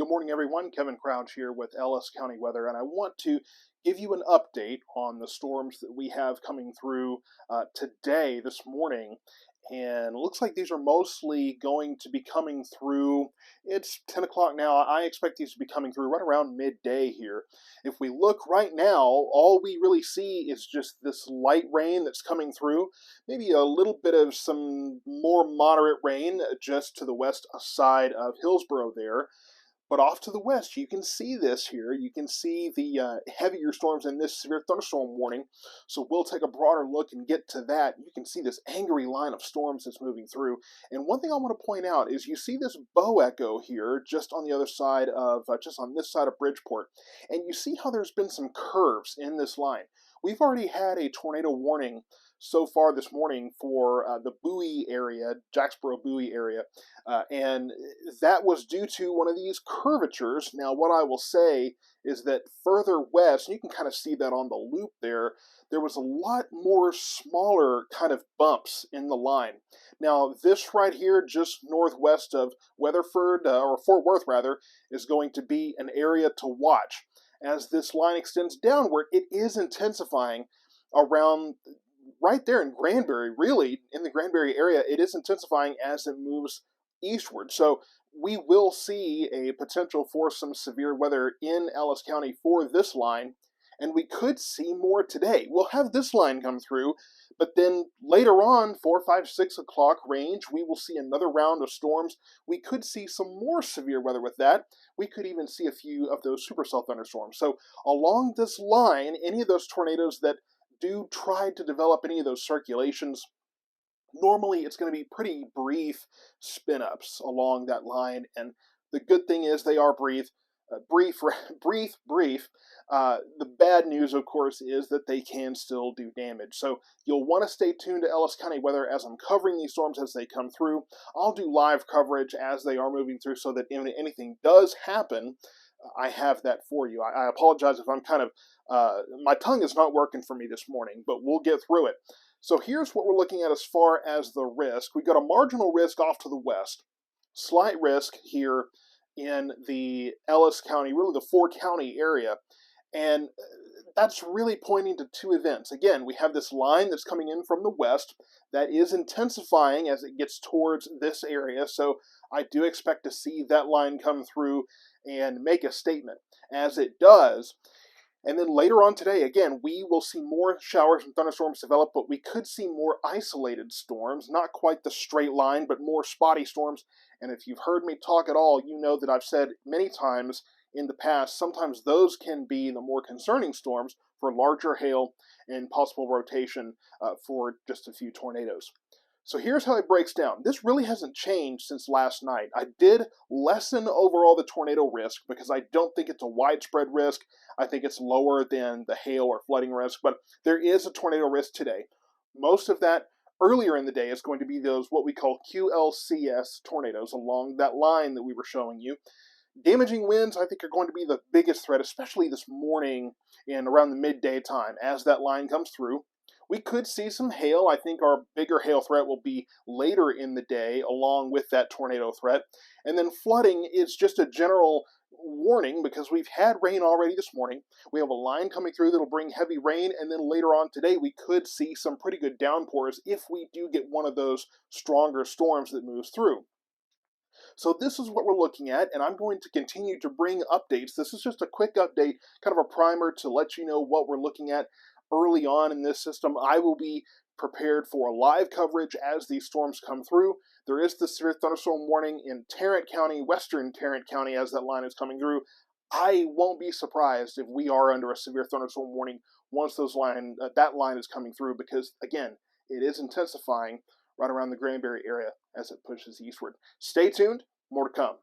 morning, everyone. Kevin Crouch here with Ellis County Weather, and I want to give you an update on the storms that we have coming through today, this morning. And it looks like these are mostly going to be coming through. It's 10 o'clock now. I expect these to be coming through right around midday here. If we look right now, all we really see is just this light rain that's coming through. Maybe a little bit of some more moderate rain just to the west side of Hillsborough there. But off to the west, you can see this here. You can see the heavier storms in this severe thunderstorm warning. So we'll take a broader look and get to that. You can see this angry line of storms that's moving through. And one thing I want to point out is you see this bow echo here just on the other side of, just on this side of Bridgeport. And you see how there's been some curves in this line. We've already had a tornado warning so far this morning for the Bowie area, Jacksboro Bowie area, and that was due to one of these curvatures. Now, what I will say is that further west, and you can kind of see that on the loop there, there was a lot more smaller kind of bumps in the line. Now, this right here, just northwest of Weatherford, or Fort Worth rather, is going to be an area to watch. As this line extends downward, it is intensifying around right there in Granbury, really, in the Granbury area. It is intensifying as it moves eastward. So we will see a potential for some severe weather in Ellis County for this line, and we could see more today. We'll have this line come through, but then later on, 4, 5, 6 o'clock range, we will see another round of storms. We could see some more severe weather with that. We could even see a few of those supercell thunderstorms. So along this line, any of those tornadoes that do try to develop any of those circulations, normally it's going to be pretty brief spin-ups along that line. And the good thing is they are brief. The bad news, of course, is that they can still do damage. So you'll want to stay tuned to Ellis County Weather as I'm covering these storms as they come through. I'll do live coverage as they are moving through so that if anything does happen, I have that for you. I apologize if I'm kind of, my tongue is not working for me this morning, but we'll get through it. So here's what we're looking at as far as the risk. We've got a marginal risk off to the west, slight risk here in the Ellis County, really the 4-county area. And that's really pointing to two events. Again, we have this line that's coming in from the west that is intensifying as it gets towards this area. So I do expect to see that line come through and make a statement. As it does, and then later on today, again, we will see more showers and thunderstorms develop, but we could see more isolated storms, not quite the straight line, but more spotty storms. And if you've heard me talk at all, you know that I've said many times in the past, sometimes those can be the more concerning storms for larger hail and possible rotation for just a few tornadoes. So here's how it breaks down. This really hasn't changed since last night. I did lessen overall the tornado risk because I don't think it's a widespread risk. I think it's lower than the hail or flooding risk, but there is a tornado risk today. Most of that earlier in the day is going to be those what we call QLCS tornadoes along that line that we were showing you. Damaging winds, I think, are going to be the biggest threat, especially this morning and around the midday time as that line comes through. We could see some hail. I think our bigger hail threat will be later in the day along with that tornado threat. And then flooding is just a general warning because we've had rain already this morning. We have a line coming through that'll bring heavy rain, and then later on today we could see some pretty good downpours if we do get one of those stronger storms that moves through. So this is what we're looking at, and I'm going to continue to bring updates. This is just a quick update, kind of a primer to let you know what we're looking at early on in this system. I will be prepared for live coverage as these storms come through. There is the severe thunderstorm warning in Tarrant County, western Tarrant County, as that line is coming through. I won't be surprised if we are under a severe thunderstorm warning once that line is coming through, because again, it is intensifying right around the Granbury area as it pushes eastward. Stay tuned, more to come.